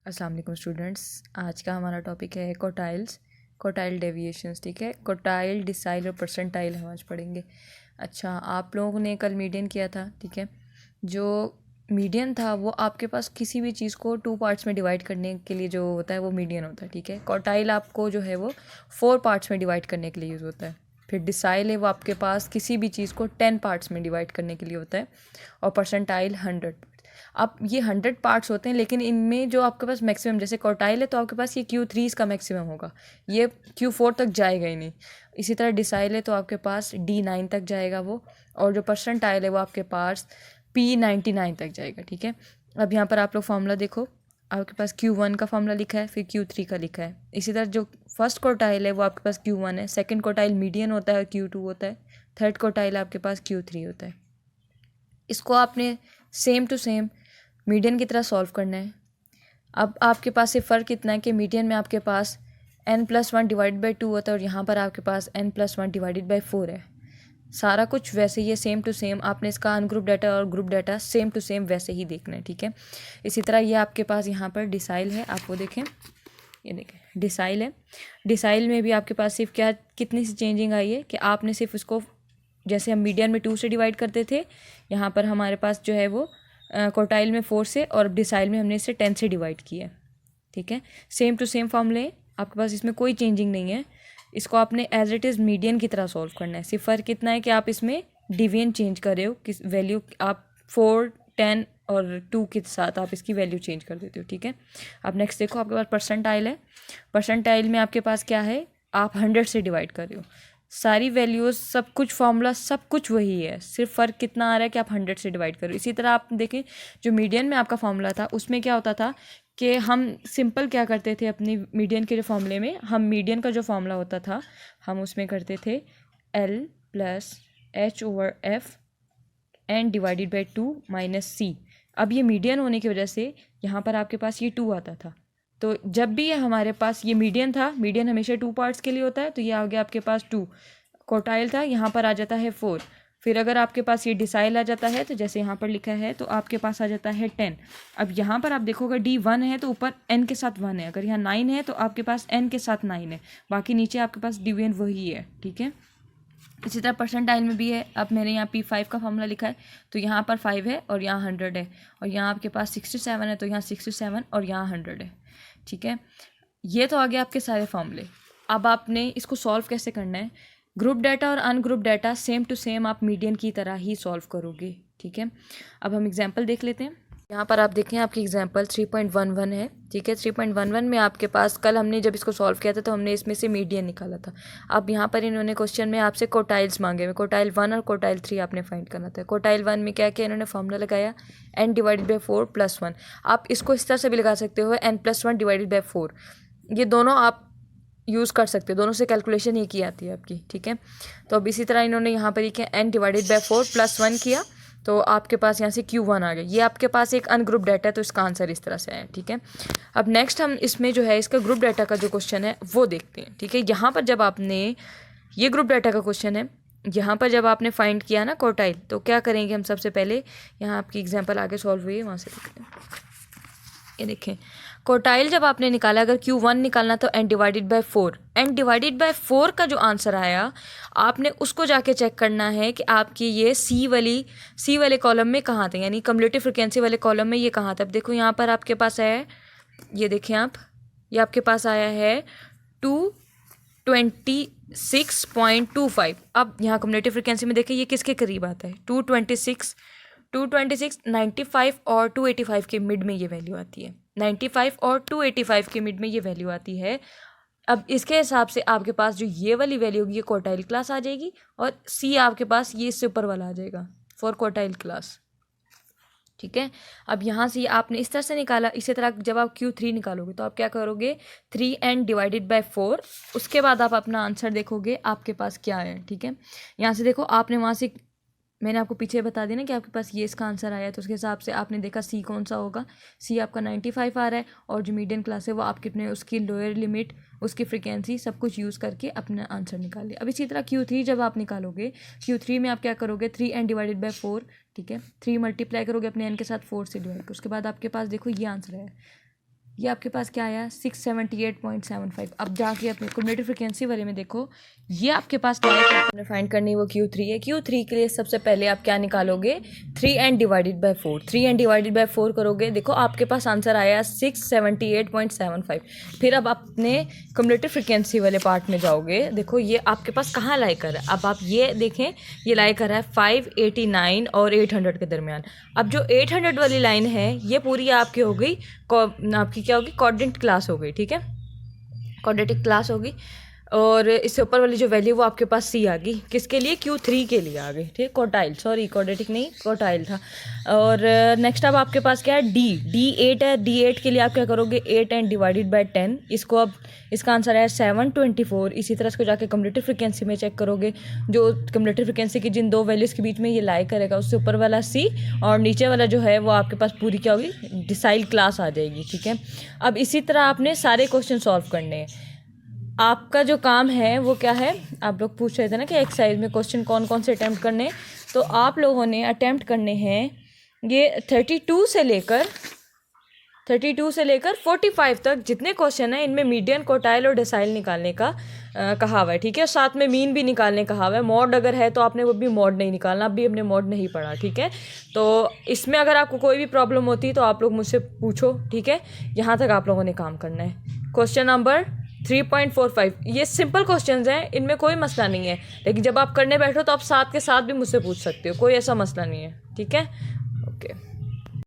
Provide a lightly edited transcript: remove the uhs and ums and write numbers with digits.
अस्सलाम वालेकुम स्टूडेंट्स। आज का हमारा टॉपिक है कोटाइल डेविएशंस। ठीक है, कोटाइल, डिसाइल और परसेंटाइल हम आज पढ़ेंगे। अच्छा, आप लोगों ने कल मीडियन किया था। ठीक है, जो मीडियन था वो आपके पास किसी भी चीज़ को 2 पार्ट्स में डिवाइड करने के लिए जो होता है वो मीडियन होता है। ठीक है, कोटाइल आपको जो है वो 4 पार्ट्स में डिवाइड करने के लिए यूज़ होता है। फिर डिसाइल है वो आपके पास किसी भी चीज़ को 10 पार्ट्स में डिवाइड करने के लिए होता है। और परसेंटाइल 100। अब ये 100 पार्ट्स होते हैं, लेकिन इनमें जो आपके पास मैक्सिमम, जैसे क्वार्टाइल है तो आपके पास ये Q3 इसका मैक्सिमम होगा, ये Q4 तक जाएगा ही नहीं। इसी तरह डिसाइल है तो आपके पास D9 तक जाएगा वो, और जो परसेंटाइल है वो आपके पास P99 तक जाएगा। ठीक है, अब यहाँ पर आप लोग फार्मूला देखो, आपके पास Q1 का फार्मूला लिखा है, फिर Q3 का लिखा है। इसी तरह जो फर्स्ट क्वार्टाइल है वो आपके पास Q1 है, सेकंड क्वार्टाइल मीडियन होता है Q2 होता है, थर्ड क्वार्टाइल आपके पास Q3 होता है। इसको आपने सेम टू सेम मीडियन की तरह सॉल्व करना है। अब आपके पास से फ़र्क इतना है कि मीडियन में आपके पास n+1 डिवाइड बाई 2 होता है और यहाँ पर आपके पास n+1 डिवाइडेड बाई 4 है। सारा कुछ वैसे ही है, सेम टू सेम। आपने इसका अनग्रुप डाटा और group data same to same वैसे ही देखना है। ठीक है, इसी तरह ये आपके पास यहाँ पर डिसाइल है, आप वो देखें, ये देखें डिसाइल है। डिसाइल में भी आपके पास सिर्फ क्या कितनी सी चेंजिंग आई है कि आपने सिर्फ उसको, जैसे हम मीडियन में 2 से डिवाइड करते थे, यहाँ पर हमारे पास जो है वो क्वार्टाइल में 4 से, और डिसाइल में हमने इसे 10 से डिवाइड किया है। ठीक है, सेम टू सेम फॉर्मूले आपके पास, इसमें कोई चेंजिंग नहीं है। इसको आपने एज इट इज़ मीडियन की तरह सॉल्व करना है। सिर्फ फ़र्क इतना है कि आप इसमें डिवीजन चेंज कर रहे हो, किस वैल्यू आप 4, 10 और 2 के साथ आप इसकी वैल्यू चेंज कर देते हो। ठीक है, अब नेक्स्ट देखो, आपके पास परसेंटाइल है। परसेंटाइल में आपके पास क्या है, आप 100 से डिवाइड कर रहे हो। सारी वैल्यूज़, सब कुछ फार्मूला सब कुछ वही है, सिर्फ फ़र्क कितना आ रहा है कि आप 100 से डिवाइड करो। इसी तरह आप देखें, जो मीडियन में आपका फार्मूला था उसमें क्या होता था कि हम सिंपल क्या करते थे अपनी मीडियन के जो फार्मूले में, हम मीडियन का जो फार्मूला होता था हम उसमें करते थे L+H/F n divided by 2 minus C। अब ये मीडियन होने की वजह से यहाँ पर आपके पास ये 2 आता था। तो जब भी ये हमारे पास ये मीडियन था, मीडियन हमेशा 2 पार्ट्स के लिए होता है, तो ये आ गया आपके पास 2। क्वार्टाइल था, यहाँ पर आ जाता है 4। फिर अगर आपके पास ये डिसाइल आ जाता है, तो जैसे यहाँ पर लिखा है तो आपके पास आ जाता है 10। अब यहाँ पर आप देखोगे D1 है तो ऊपर n के साथ 1 है, अगर यहाँ 9 है तो आपके पास n के साथ 9 है, बाकी नीचे आपके पास डिवीजन वही है। ठीक है, इसी तरह परसेंटाइल में भी है। अब मैंने यहाँ P5 का फार्मूला लिखा है, तो यहाँ पर 5 है और यहाँ 100 है, और यहाँ आपके पास 67 है तो यहाँ 67 और यहाँ 100 है। ठीक है, ये तो आ गया आपके सारे फार्मूले। अब आपने इसको सॉल्व कैसे करना है, ग्रुप डाटा और ungroup data same to same आप मीडियन की तरह ही सॉल्व करोगे। ठीक है, अब हम एग्जांपल देख लेते हैं। यहाँ पर आप देखें, आपकी एग्जांपल 3.11 है। ठीक है, 3.11 में आपके पास, कल हमने जब इसको सॉल्व किया था तो हमने इसमें से मीडियन निकाला था। अब यहाँ पर इन्होंने क्वेश्चन में आपसे क्वार्टाइल्स मांगे हुए, क्वार्टाइल 1 और क्वार्टाइल 3 आपने फाइंड करना था। क्वार्टाइल 1 में क्या किया, इन्होंने फार्मूला लगाया n डिवाइडेड बाई 4 + 1। आप इसको इस तरह से भी लगा सकते हो, n+1 डिवाइडेड बाई 4। ये दोनों आप यूज़ कर सकते हो, दोनों से कैलकुलेशन एक ही आती है आपकी। ठीक है, तो अब इसी तरह इन्होंने यहाँ पर ये किया, n डिवाइडेड बाई 4 + 1 किया, तो आपके पास यहाँ से Q1 आ गया। ये आपके पास एक अनग्रुप डाटा है, तो इसका आंसर इस तरह से आया। ठीक है, अब नेक्स्ट हम इसमें जो है इसका ग्रुप डाटा का जो क्वेश्चन है वो देखते हैं। ठीक है, यहाँ पर जब आपने, ये ग्रुप डाटा का क्वेश्चन है, यहाँ पर जब आपने फाइंड किया ना क्वार्टाइल, तो क्या करेंगे हम, सबसे पहले यहाँ आपकी एग्जाम्पल आगे सॉल्व हुई है वहाँ से देखते हैं। ये देखें, क्वार्टाइल जब आपने निकाला, अगर Q1 निकालना तो n divided by 4। n divided by 4 का जो आंसर आया, आपने उसको जाके चेक करना है कि आपकी ये सी वाले कॉलम में कहाँ था, यानी कम्युलेटिव फ्रिक्वेंसी वाले कॉलम में ये कहाँ था। अब देखो यहाँ पर आपके पास है, ये देखें आप, ये आपके पास आया है 226.25। अब यहाँ कम्युलेटिव फ्रिक्वेंसी में देखें ये किसके करीब आता है, 226, 95 और 285 के मिड में ये वैल्यू आती है। 95 और 285 के मिड में ये वैल्यू आती है। अब इसके हिसाब से आपके पास जो ये वाली वैल्यू होगी ये क्वार्टाइल क्लास आ जाएगी, और सी आपके पास ये इससे ऊपर वाला आ जाएगा फॉर क्वार्टाइल क्लास। ठीक है, अब यहाँ से आपने इस तरह से निकाला। इसी तरह जब आप Q3 निकालोगे तो आप क्या करोगे, 3n डिवाइडेड बाई 4, उसके बाद आप अपना आंसर देखोगे आपके पास क्या है। ठीक है, यहाँ से देखो, आपने वहाँ से, मैंने आपको पीछे बता दिया ना कि आपके पास ये इसका आंसर आया, तो उसके हिसाब से आपने देखा सी कौन सा होगा। सी आपका 95 आ रहा है, और जो मीडियन क्लास है वो आप कितने, उसकी लोअर लिमिट, उसकी फ्रिक्वेंसी, सब कुछ यूज़ करके अपना आंसर निकालिए। अब इसी तरह Q3 जब आप निकालोगे, Q3 में आप क्या करोगे, 3n डिवाइडेड बाई 4। ठीक है, 3 मल्टीप्लाई करोगे अपने n के साथ, 4 से डिवाइड, उसके बाद आपके पास देखो ये आंसर है। ये आपके पास क्या आया 678.75। अब जाके अपने क्युमुलेटिव फ्रीक्वेंसी वाले में देखो, ये आपके पास क्या है, आपने फाइंड करनी वो Q3 है। Q3 के लिए सबसे पहले आप क्या निकालोगे, 3n divided by 4। 3n divided by 4 करोगे, देखो आपके पास आंसर आया 678.75। फिर अब अपने क्युमुलेटिव फ्रीक्वेंसी वाले पार्ट में जाओगे, देखो ये आपके पास कहाँ लाई कर है। अब आप ये देखें, ये लाई कर है 589 और 800 के दरमियान। अब जो 800 वाली लाइन है ये पूरी आपकी हो गई, आपकी क्या होगी, कोऑर्डिनेट क्लास हो गई, ठीक है, कोऑर्डिनेट क्लास होगी। और इससे ऊपर वाली जो वैल्यू वो आपके पास C आ गई, किसके लिए, Q3 के लिए आ गई, ठीक, क्वार्टाइल, सॉरी क्वाड्रेटिक नहीं, क्वार्टाइल था। और नेक्स्ट अब आपके पास क्या है, D8 है। D8 के लिए आप क्या करोगे, 8n डिवाइडेड बाई 10। इसको अब इसका आंसर है 724। इसी तरह इसको जाके क्युमुलेटिव फ्रीक्वेंसी में चेक करोगे, जो क्युमुलेटिव फ्रीक्वेंसी की जिन दो वैल्यूज़ के बीच में ये लाई करेगा, उससे ऊपर वाला C और नीचे वाला जो है वो आपके पास पूरी क्या होगी, डिसाइल क्लास आ जाएगी, ठीक है। अब इसी तरह आपने सारे क्वेश्चन सॉल्व करने हैं। आपका जो काम है वो क्या है, आप लोग पूछ रहे थे ना कि एक्सरसाइज में क्वेश्चन कौन कौन से अटैम्प्ट करने हैं, तो आप लोगों ने अटैम्प्ट करने हैं ये 32 से लेकर 45 तक जितने क्वेश्चन हैं, इनमें मीडियन, क्वार्टाइल और डेसाइल निकालने का कहा हुआ है, ठीक है। साथ में मीन भी निकालने कहा हुआ है। मॉड अगर है तो आपने वो भी मॉड नहीं निकालना, अभी हमने मॉड नहीं पढ़ा, ठीक है। तो इसमें अगर आपको कोई भी प्रॉब्लम होती है तो आप लोग मुझसे पूछो, ठीक है। यहाँ तक आप लोगों ने काम करना है। क्वेश्चन नंबर 3.45, ये सिंपल क्वेश्चंस हैं, इनमें कोई मसला नहीं है, लेकिन जब आप करने बैठो तो आप साथ के साथ भी मुझसे पूछ सकते हो, कोई ऐसा मसला नहीं है, ठीक है। ओके।